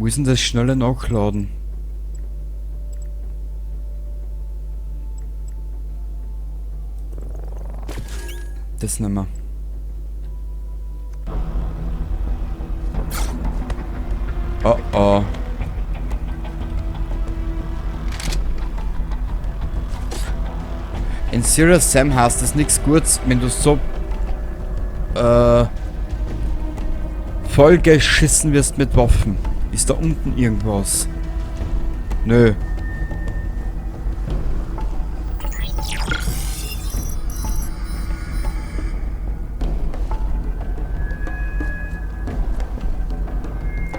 Wo ist denn das schnelle Nachladen? Das nicht mehr. Oh oh. In Serious Sam heißt das nichts Gutes, wenn du so vollgeschissen wirst mit Waffen. Ist da unten irgendwas? Nö.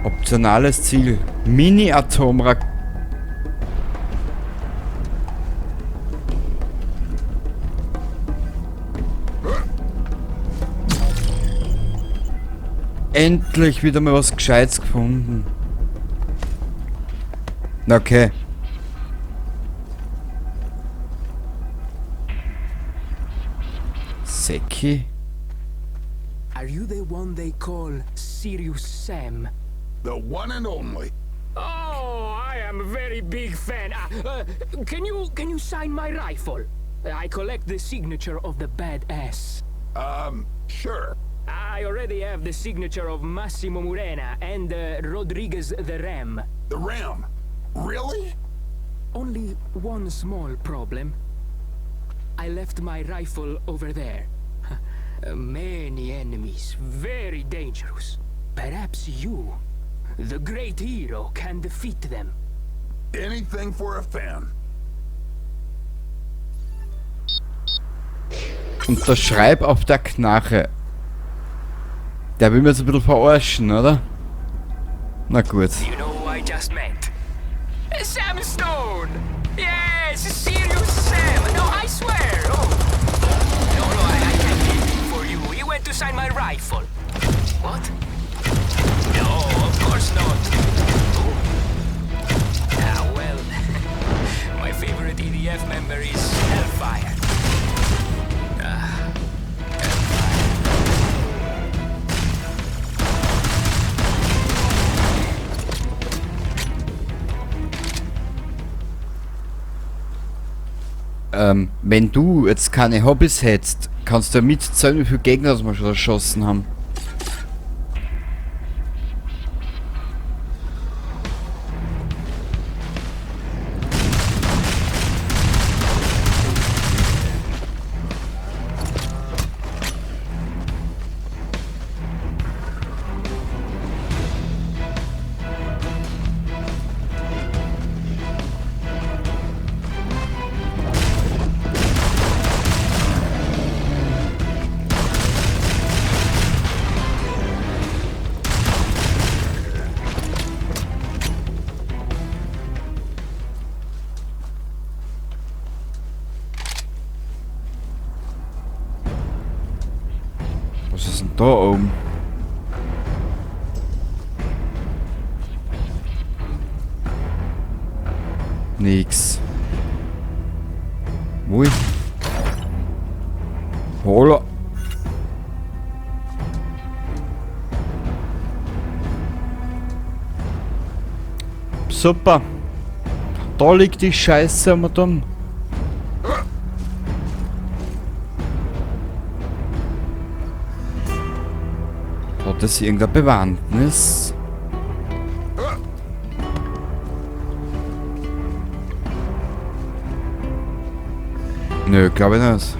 Optionales Ziel. Mini-Atomrakete. Endlich wieder mal was Gescheites gefunden. Okay. Seki? Are you the one they call Sirius Sam? The one and only. Oh, I am a very big fan. Can you sign my rifle? I collect the signature of the badass. Sure. I already have the signature of Massimo Murena and Rodriguez the Ram. The Ram. Really? Only one small problem. I left my rifle over there. Many enemies, very dangerous. Perhaps you, the great hero, can defeat them. Anything for a fan. Unterschreib auf der Knarre. Der will mir so ein bisschen verarschen, oder? Na gut. You know who I just met? Sam Stone! Yes, Sirius Sam! No, I swear! Oh. No, I can't get it for you. You went to sign my rifle. What? No, of course not. Oh. Ah, well. My favorite EDF member is Hellfire. Wenn du jetzt keine Hobbys hättest, kannst du mitzählen, wie viele Gegner wir schon erschossen haben. Was ist denn da oben? Nix. Ui. Hola. Super. Da liegt die Scheiße am Atom. Hat das irgendeine Bewandtnis? Nö, glaube ich nicht.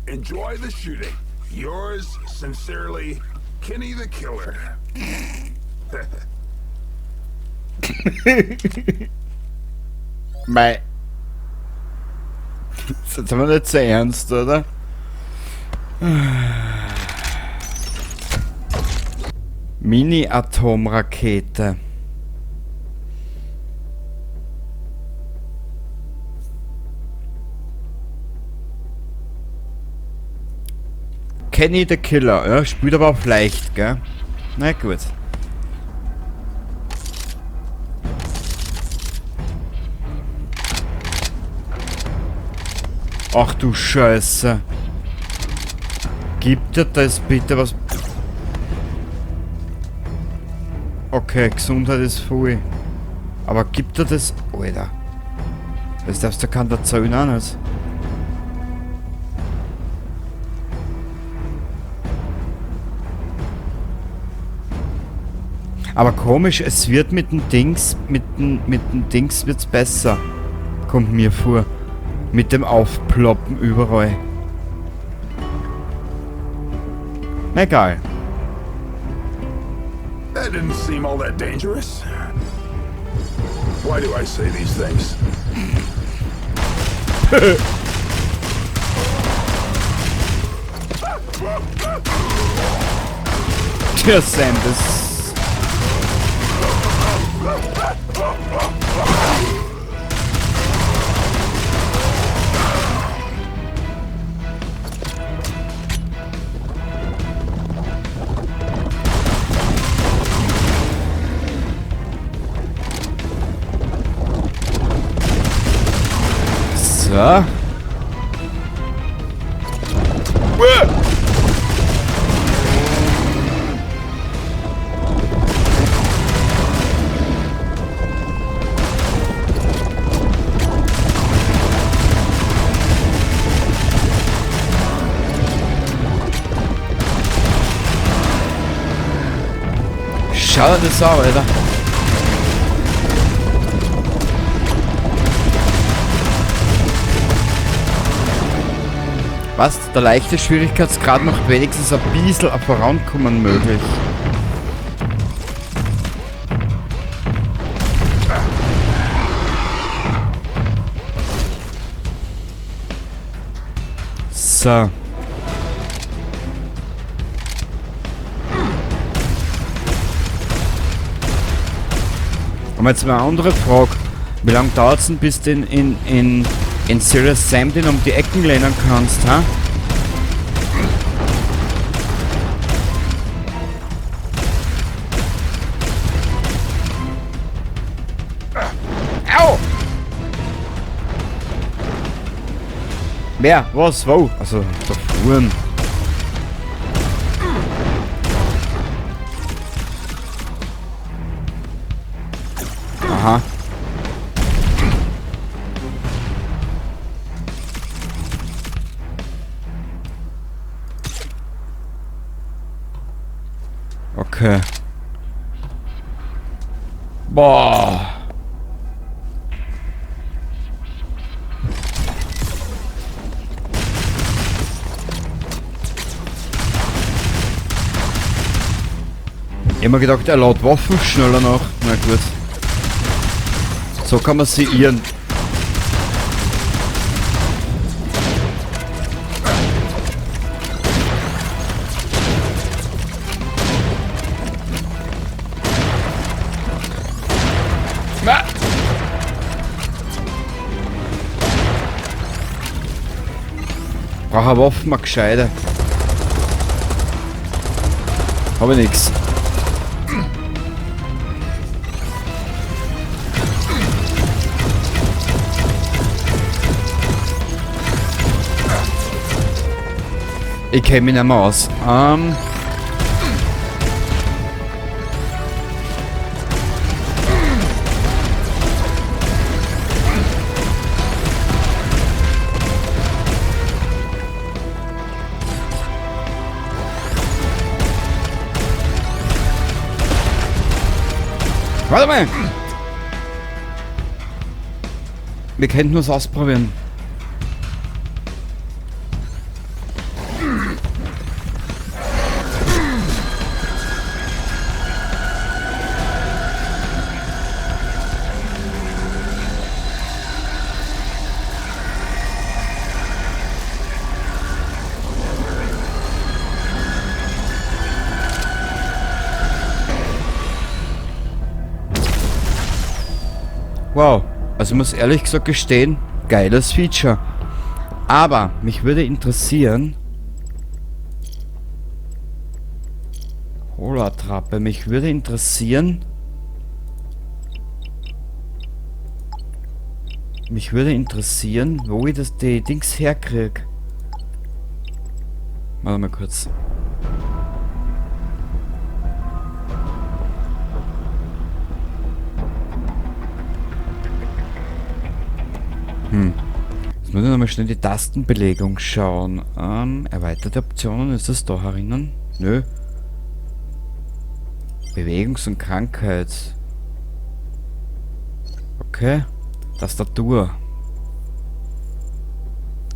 Enjoy the shooting. Yours sincerely, Kenny the Killer. Mei. Das ist aber nicht so ernst, oder? Mini-Atomrakete. Kenny the Killer, ja, spielt aber auch leicht, gell? Na gut. Ach du Scheiße. Gib dir das bitte was... Okay, Gesundheit ist voll. Aber gibt er das... Alter. Das darfst du keinen erzählen auch nicht. Aber komisch, es wird mit dem Dings... Mit dem Dings wird's besser. Kommt mir vor. Mit dem Aufploppen überall. Egal. That didn't seem all that dangerous. Why do I say these things? Tja, Sam, das... So. Schau dir das an, Alter. Was? Der leichte Schwierigkeitsgrad noch wenigstens ein bisschen vorankommen möglich. So. Aber jetzt mal eine andere Frage. Wie lange dauert es denn, bis du in Serious Sam den um die Ecken lehnen kannst, ha? Au! Wer? Was? Wo? Also, da fuhren. Aha. Okay. Boah. Ich hab mir gedacht, er lädt Waffen schneller nach. Na gut. So kann man sie irren. Brauche eine Waffe, mal gescheite. Habe nix. Ich kenne mich nicht mehr aus. Warte mal! Wir könnten nur ausprobieren. Wow, also muss ehrlich gesagt gestehen, geiles Feature. Aber mich würde interessieren... Hola-Trappe, mich würde interessieren... mich würde interessieren, wo ich die Dings herkrieg. Warte mal kurz. Jetzt muss ich nochmal schnell die Tastenbelegung schauen. Erweiterte Optionen, ist das da herinnen? Nö. Bewegungs- und Krankheit. Okay. Tastatur.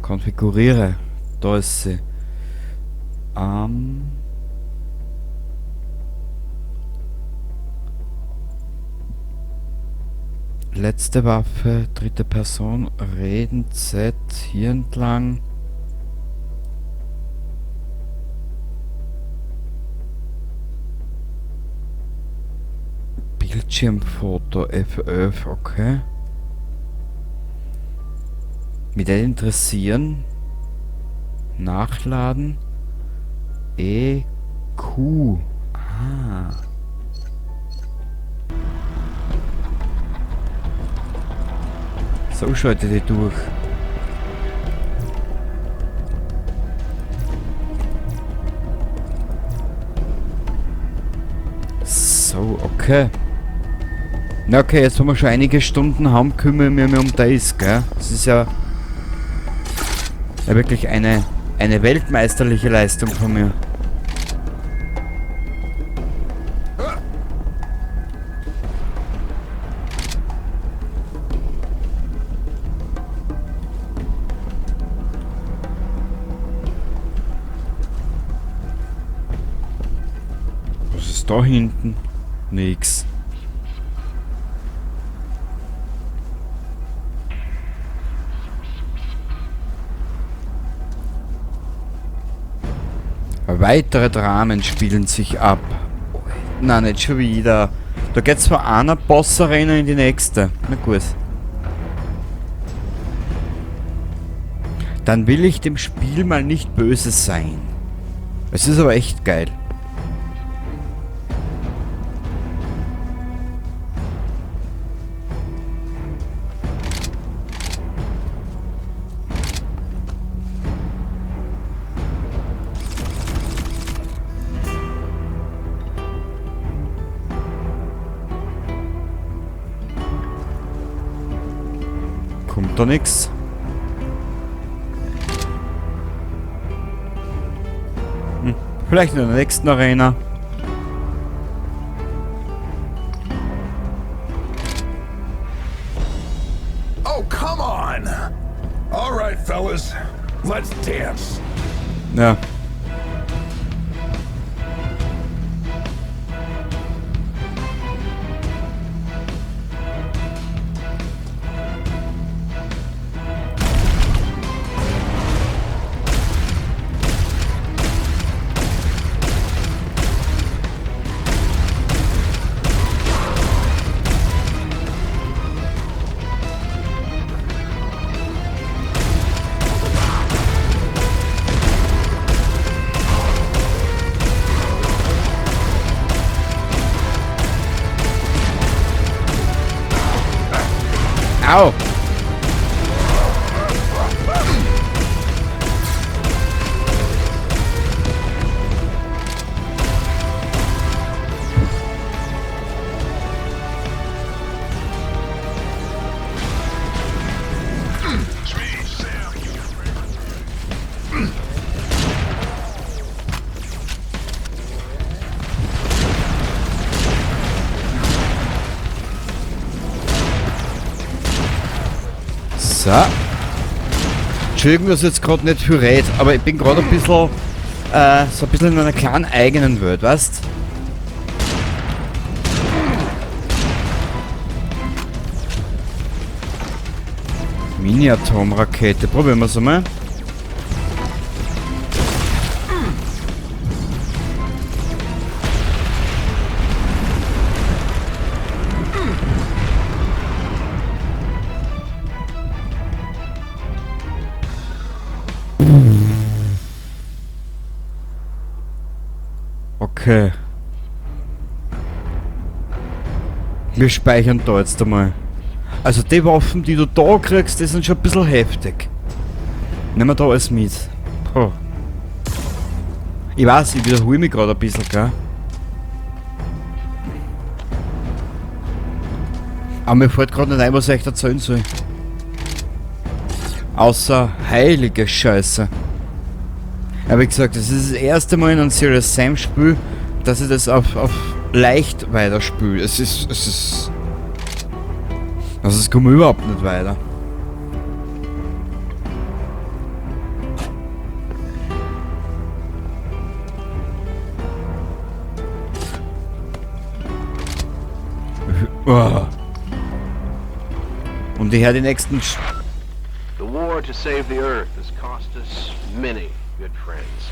Konfiguriere. Da ist sie. Letzte Waffe, dritte Person, reden, Z, hier entlang. Bildschirmfoto, F11, okay. Mich würde interessieren. Nachladen. EQ. Ah. So schaut die durch. So, okay. Na okay, jetzt wo wir schon einige Stunden haben, kümmere ich mich mehr um das, gell? Das ist ja wirklich eine weltmeisterliche Leistung von mir. Was ist da hinten? Nix. Weitere Dramen spielen sich ab. Nein, nicht schon wieder. Da geht's von einer Boss-Arena in die nächste. Na gut. Dann will ich dem Spiel mal nicht böse sein. Es ist aber echt geil. Kommt da nix? Vielleicht in der nächsten Arena. Oh, come on! All right, fellas. Let's dance. Ja. Au! So. Entschuldigung, dass ich jetzt gerade nicht viel red, aber ich bin gerade ein bisschen, so ein bisschen in einer kleinen eigenen Welt, weißt? Mini-Atomrakete, probieren wir es einmal. Okay. Wir speichern da jetzt einmal. Also die Waffen, die du da kriegst, die sind schon ein bisschen heftig. Nehmen wir da alles mit. Oh. Ich weiß, ich wiederhole mich gerade ein bisschen, gell? Aber mir fällt gerade nicht ein, was ich euch erzählen soll. Außer heilige Scheiße. Ja, wie gesagt, das ist das erste Mal in einem Serious Sam Spiel, dass ich das auf leicht weiterspiele. Also es kommt überhaupt nicht weiter. Oh. Und ich höre die nächsten... The war to save the Earth has cost us many good friends.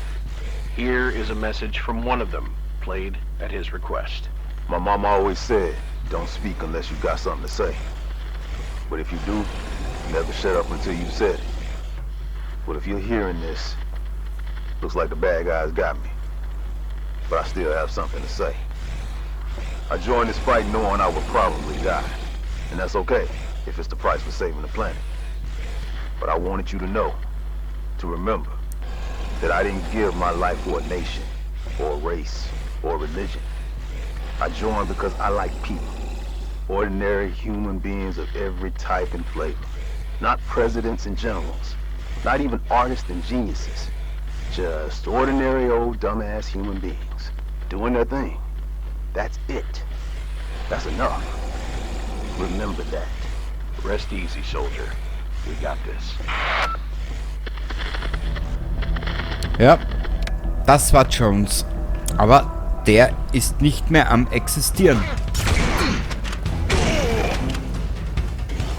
Here is a message from one of them, played at his request. My mama always said, don't speak unless you got something to say. But if you do, never shut up until you said it. But if you're hearing this, looks like the bad guys got me. But I still have something to say. I joined this fight knowing I would probably die. And that's okay, if it's the price for saving the planet. But I wanted you to know, to remember, that I didn't give my life for a nation, or a race, or religion. I joined because I like people. Ordinary human beings of every type and flavor. Not presidents and generals. Not even artists and geniuses. Just ordinary old dumbass human beings. Doing their thing. That's it. That's enough. Remember that. Rest easy, soldier. We got this. Ja, das war Jones. Aber der ist nicht mehr am Existieren.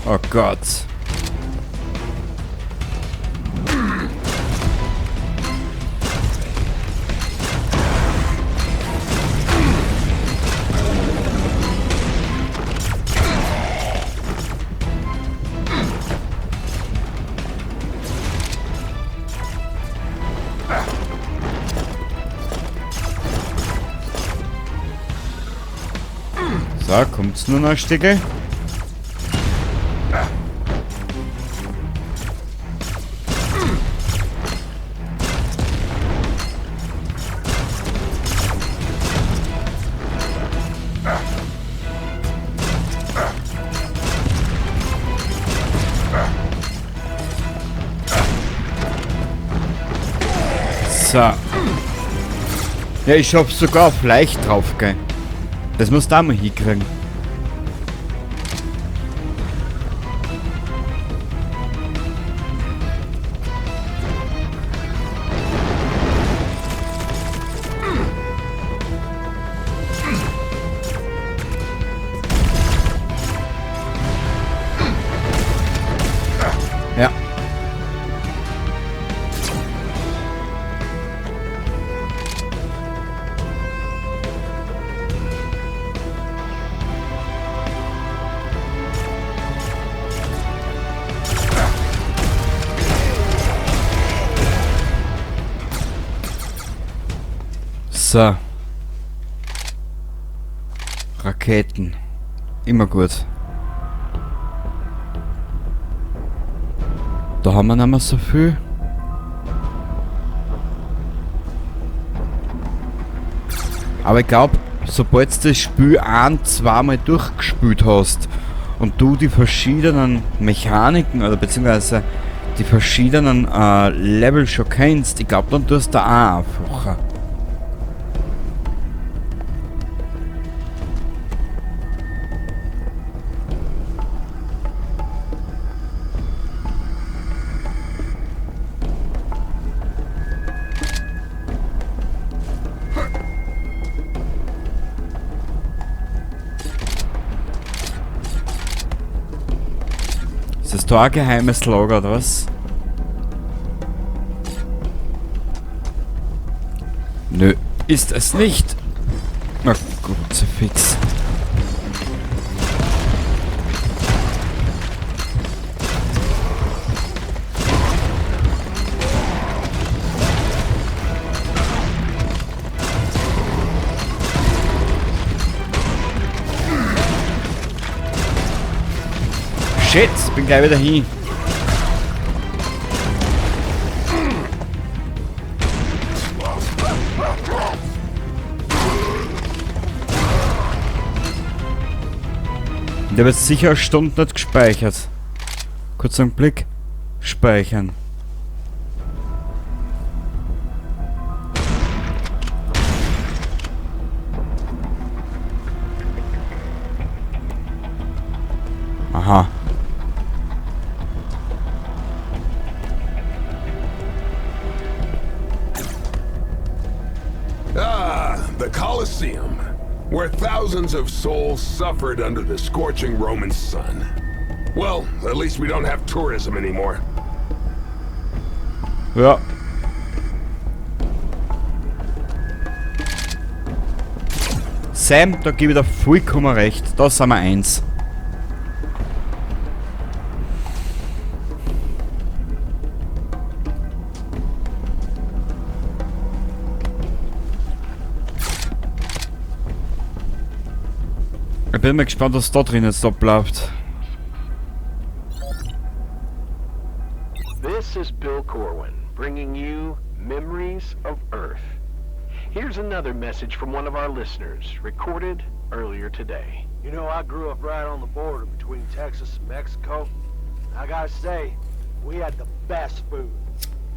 Oh Gott. So, kommt's nur noch ein Stückel. So. Ja, ich schaff's sogar auf leicht drauf, gell. Das musst du auch mal hinkriegen. Ja. So. Raketen. Immer gut. Da haben wir nicht mehr so viel. Aber ich glaube, sobald du das Spiel zweimal durchgespielt hast und du die verschiedenen Mechaniken oder beziehungsweise die verschiedenen Level schon kennst, ich glaube, dann tust du auch einfacher. Ist das da ein geheimes Lager oder was? Nö, ist es nicht. Na gut, so fix. Shit, bin gleich wieder hin. Ich habe jetzt sicher eine Stunde nicht gespeichert. Kurz einen Blick. Speichern. Aha. The Colosseum, where thousands of souls suffered under the scorching Roman sun. Well, at least we don't have tourism anymore. Ja. Sam, da gebe ich dir vollkommen recht. Da sind wir eins. Ich bin mal gespannt, was da drin jetzt abläuft. This is Bill Corwin, bringing you Memories of Earth. Here's another message from one of our listeners, recorded earlier today. You know, I grew up right on the border between Texas and Mexico. I gotta say, we had the best food.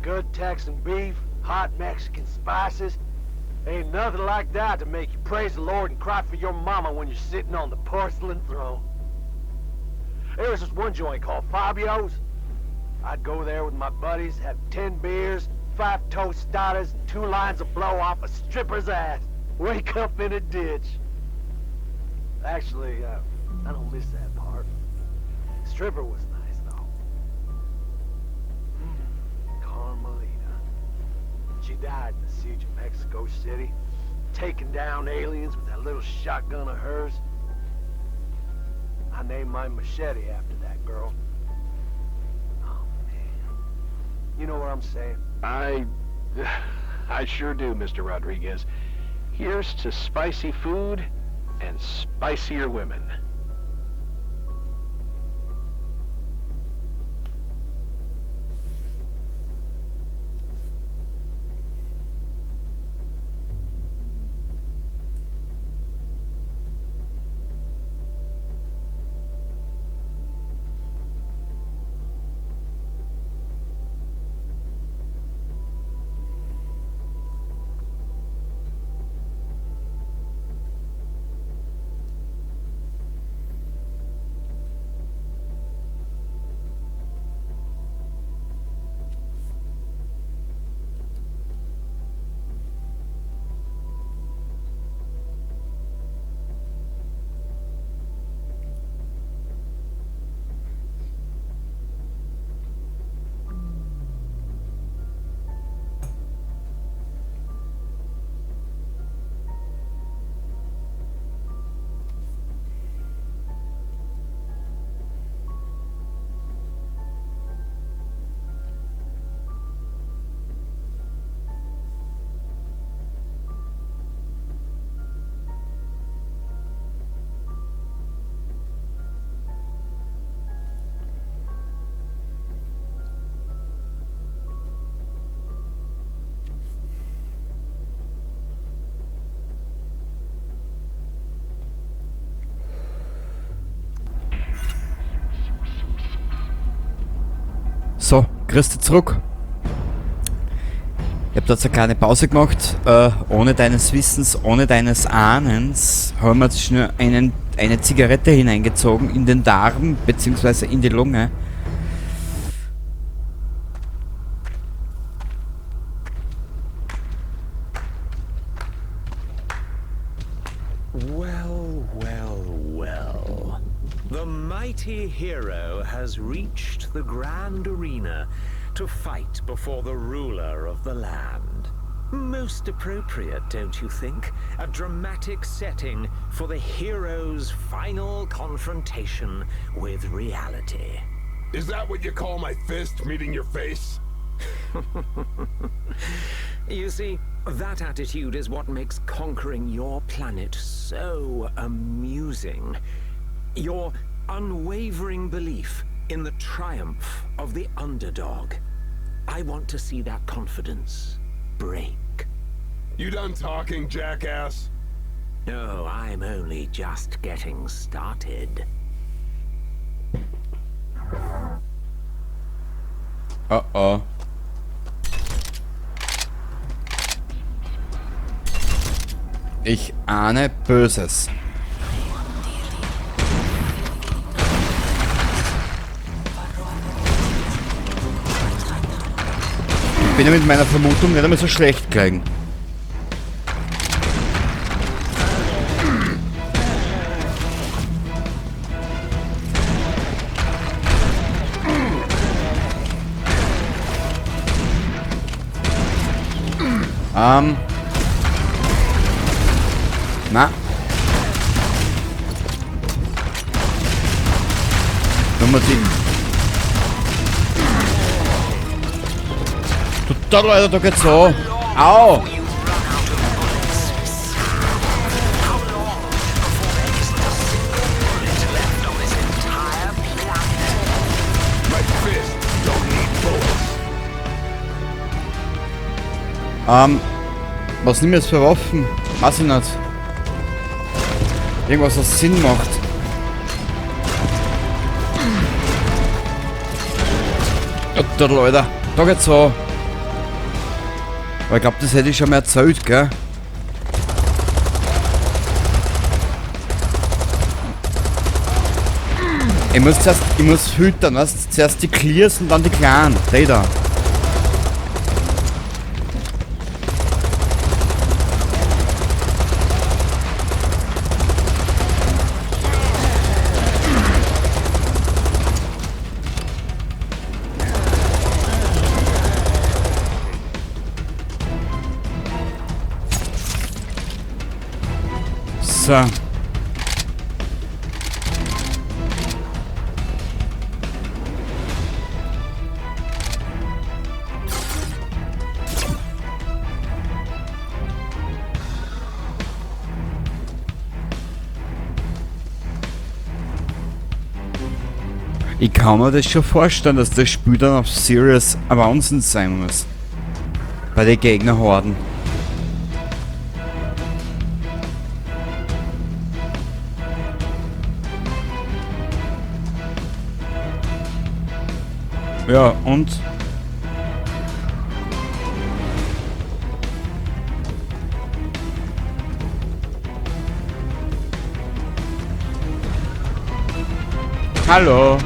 Good Texan beef, hot Mexican spices. Ain't nothing like that to make you praise the Lord and cry for your mama when you're sitting on the porcelain throne. There was this one joint called Fabio's. I'd go there with my buddies, have 10 beers, 5 tostadas, and 2 lines of blow off a stripper's ass. Wake up in a ditch. Actually, I don't miss that part. Stripper was nice, though. Carmelita. She died in the siege of Mexico City, taking down aliens with that little shotgun of hers. I named my machete after that girl. Oh, man. You know what I'm saying? I sure do, Mr. Rodriguez. Here's to spicy food and spicier women. So, grüß dich zurück. Ich hab da jetzt eine kleine Pause gemacht. Ohne deines Wissens, ohne deines Ahnens haben wir jetzt schnell eine Zigarette hineingezogen in den Darm bzw. in die Lunge. Well, well, well. The mighty hero has reached the grand arena to fight before the ruler of the land. Most appropriate, don't you think? A dramatic setting for the hero's final confrontation with reality. Is that what you call my fist meeting your face? You see, that attitude is what makes conquering your planet so amusing. Your unwavering belief in the triumph of the underdog. I want to see that confidence break. You done talking, jackass? No, I'm only just getting started. Oh. Ich ahne Böses. Ich bin ja mit meiner Vermutung nicht einmal so schlecht gelegen. Na. Nummer 7. Total, Leute, da geht's so. Au! My fist don't need bullets. Was nimm ich jetzt für Waffen? Weiß ich nicht. Irgendwas, was Sinn macht. Da Leute, da geht's so. Aber ich glaube, das hätte ich schon mal erzählt, gell? Ich muss hütern, weißt du? Zuerst die Clears und dann die Kleinen. Die da. So. Ich kann mir das schon vorstellen, dass das Spiel dann auf Serious ein Wahnsinn sein muss. Bei den Gegnerhorden. Ja, und? Hallo.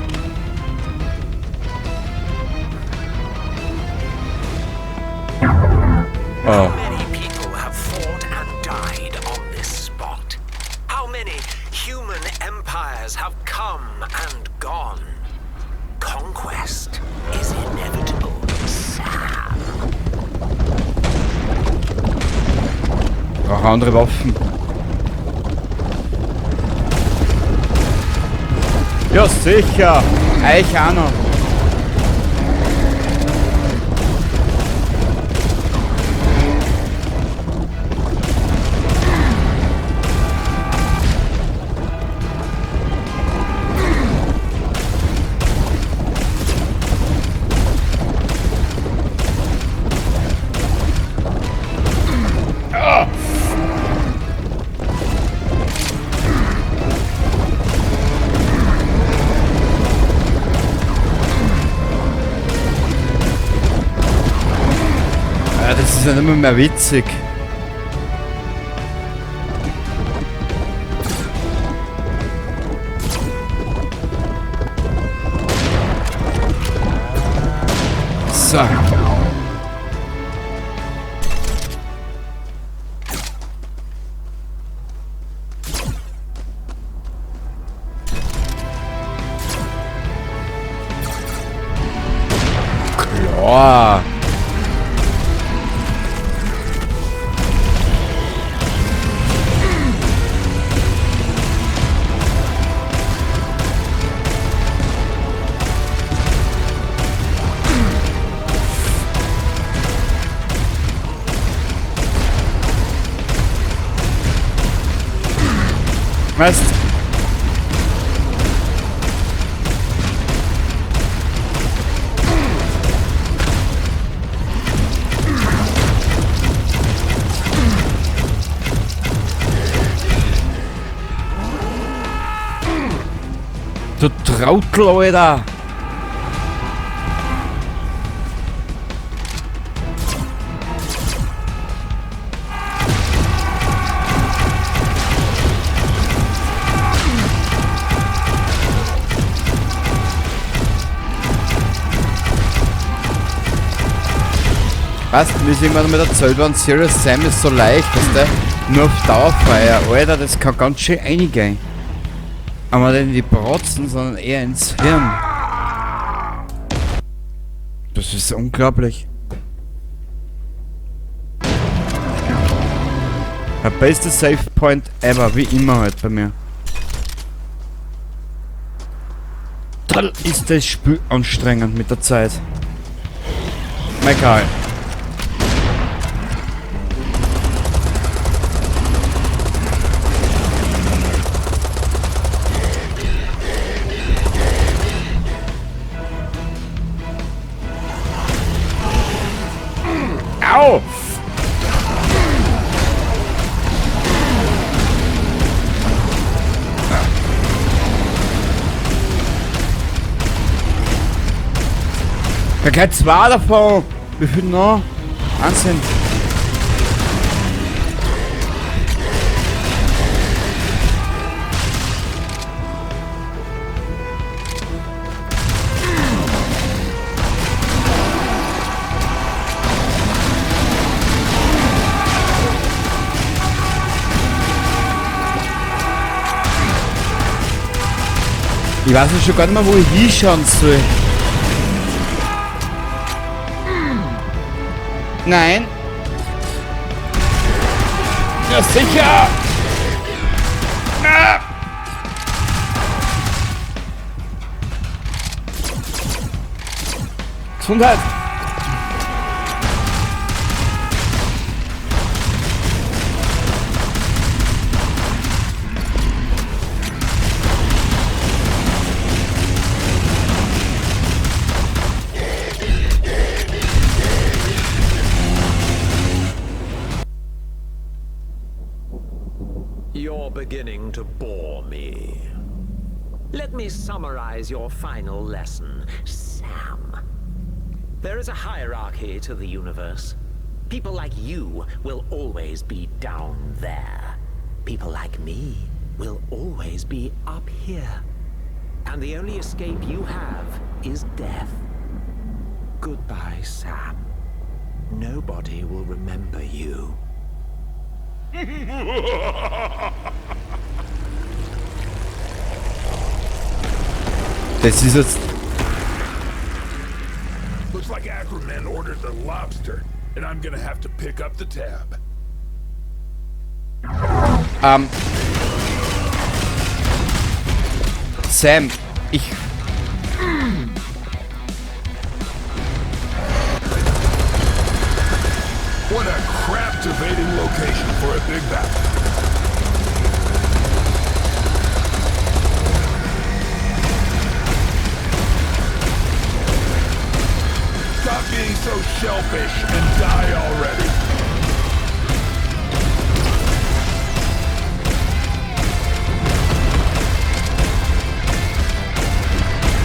Oh. Many people have fought and died on this spot. How many human empires have come and gone? Conquest is inevitable, Sam. Brauche andere Waffen. Ja, sicher. Ich auch noch. Das ist ja nicht mehr witzig. So. Klar. Weißt Trottel, Alter! Weißt du, mir ist irgendwann mal erzählt worden, Serious Sam ist so leicht, dass der nur auf Dauerfeuer, Alter, das kann ganz schön reingehen. Aber nicht in die Brotzen, sondern eher ins Hirn. Das ist unglaublich. Der beste Save Point ever, wie immer halt bei mir. Dann ist das Spiel anstrengend mit der Zeit. Egal. Au! Da gleich zwei davon. Wie viel noch? Wahnsinn. Ich weiß ja schon gar nicht mehr, wo ich hinschauen soll. Nein. Ja, sicher. Ah. Gesundheit. You're beginning to bore me. Let me summarize your final lesson, Sam. There is a hierarchy to the universe. People like you will always be down there. People like me will always be up here. And the only escape you have is death. Goodbye, Sam. Nobody will remember you. Das ist jetzt. Looks like Ackerman ordered the lobster, and I'm gonna have to pick up the tab. Sam, ich. What a captivating location for a big battle. Stop being so shellfish and die already.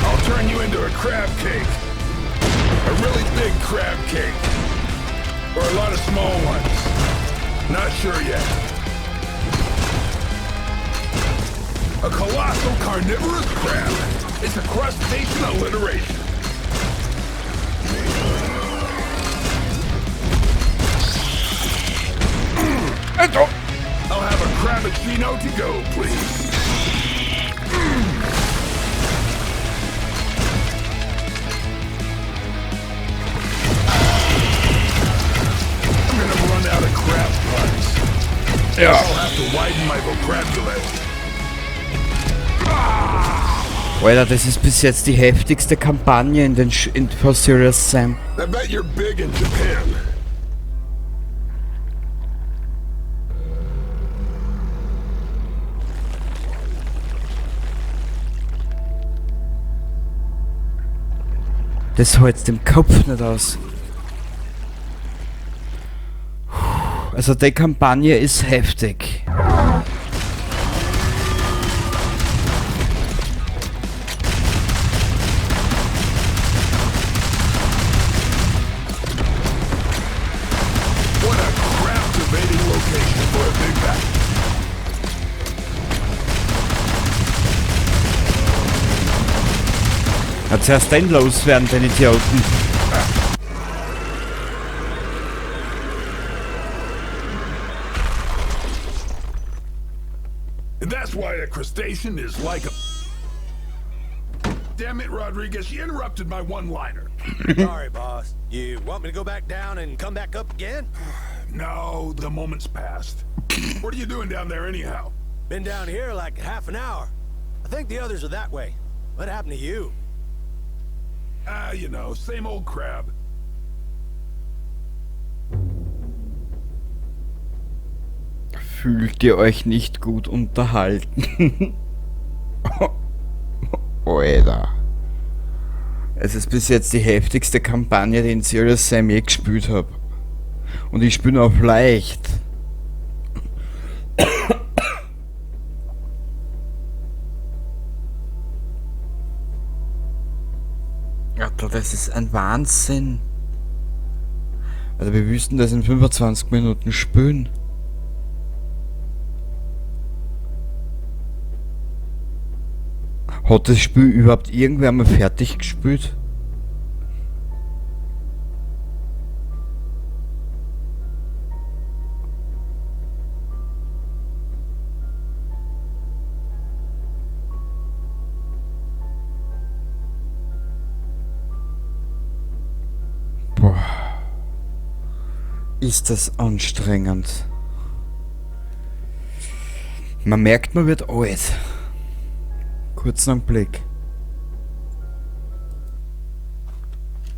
I'll turn you into a crab cake. A really big crab cake. Or a lot of small ones. Not sure yet. A colossal carnivorous crab. It's a crustacean alliteration. I'll have a crabbuccino to go, please. Out of crab puns. Ja. I'll have to widen my vocabulary. Alter, das ist bis jetzt die heftigste Kampagne für Serious Sam. I bet you're big in Japan. Das hält dem Kopf nicht aus. Also die Kampagne ist heftig. Ja, zuerst den loswerden, den Idioten. And that's why a crustacean is like a... Damn it, Rodriguez, you interrupted my one-liner. Sorry, boss. You want me to go back down and come back up again? No, the moment's passed. What are you doing down there anyhow? Been down here like half an hour. I think the others are that way. What happened to you? You know, same old crab. Fühlt ihr euch nicht gut unterhalten? Alter. Es ist bis jetzt die heftigste Kampagne, die in Serious Sam je gespielt habe. Und ich spiele auf leicht. Alter, das ist ein Wahnsinn. Also wir müssten das in 25 Minuten spielen. Hat das Spiel überhaupt irgendwer mal fertig gespielt? Boah. Ist das anstrengend. Man merkt, man wird alt. Kurzen Blick.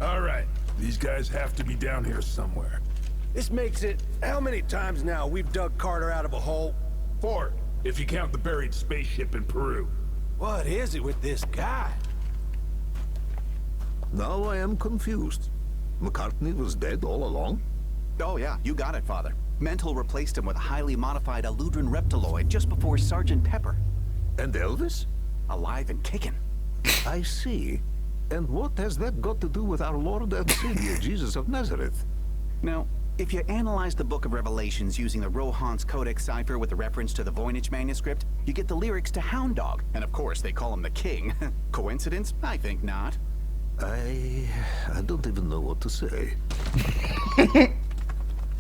All right, these guys have to be down here somewhere. This makes it... How many times now we've dug Carter out of a hole? 4, if you count the buried spaceship in Peru. What is it with this guy? Now I am confused. McCartney was dead all along? Oh yeah, you got it, Father. Mental replaced him with a highly modified Eludrin Reptiloid just before Sergeant Pepper. And Elvis? Alive and kicking. I see. And what has that got to do with our Lord and Savior, Jesus of Nazareth? Now, if you analyze the Book of Revelations using the Rohan's Codex cipher with the reference to the Voynich manuscript, you get the lyrics to Hound Dog. And of course, they call him the King. Coincidence? I think not. I don't even know what to say.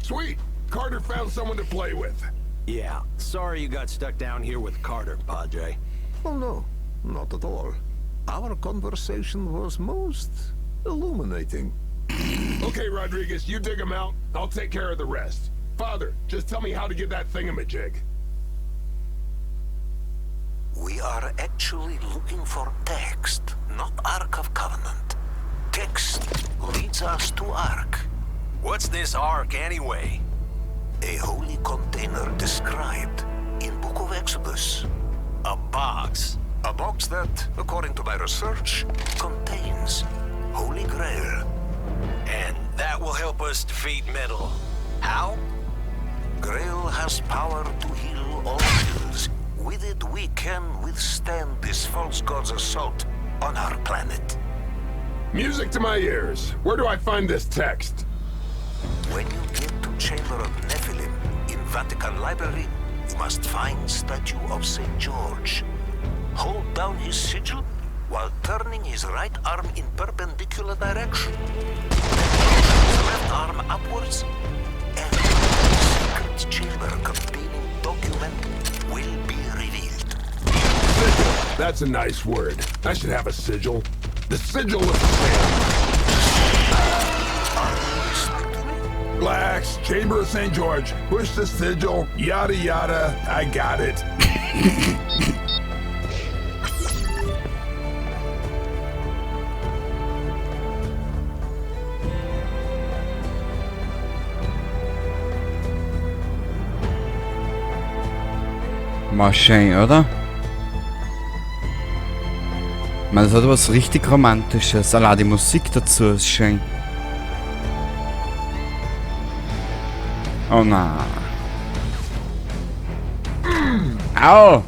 Sweet! Carter found someone to play with. Yeah, sorry you got stuck down here with Carter, Padre. Oh no, not at all. Our conversation was most illuminating. Okay, Rodriguez, you dig him out. I'll take care of the rest. Father, just tell me how to get that thingamajig. We are actually looking for text, not Ark of Covenant. Text leads us to Ark. What's this Ark anyway? A holy container described in Book of Exodus. A box. A box that, according to my research, contains Holy Grail. And that will help us defeat Metal. How? Grail has power to heal all ills. With it, we can withstand this false god's assault on our planet. Music to my ears. Where do I find this text? When you get to Chamber of Nephilim in Vatican Library, you must find statue of St. George. Hold down his sigil while turning his right arm in perpendicular direction. His left arm upwards, and the secret chamber containing document will be revealed. Sigil. That's a nice word. I should have a sigil. The sigil of Sam. Relax. Chamber of St. George. Push the sigil. Yada yada. I got it. Mal schön, oder? Ich meine, das hat was richtig Romantisches. Allein die Musik dazu ist schön. Oh nein. Au!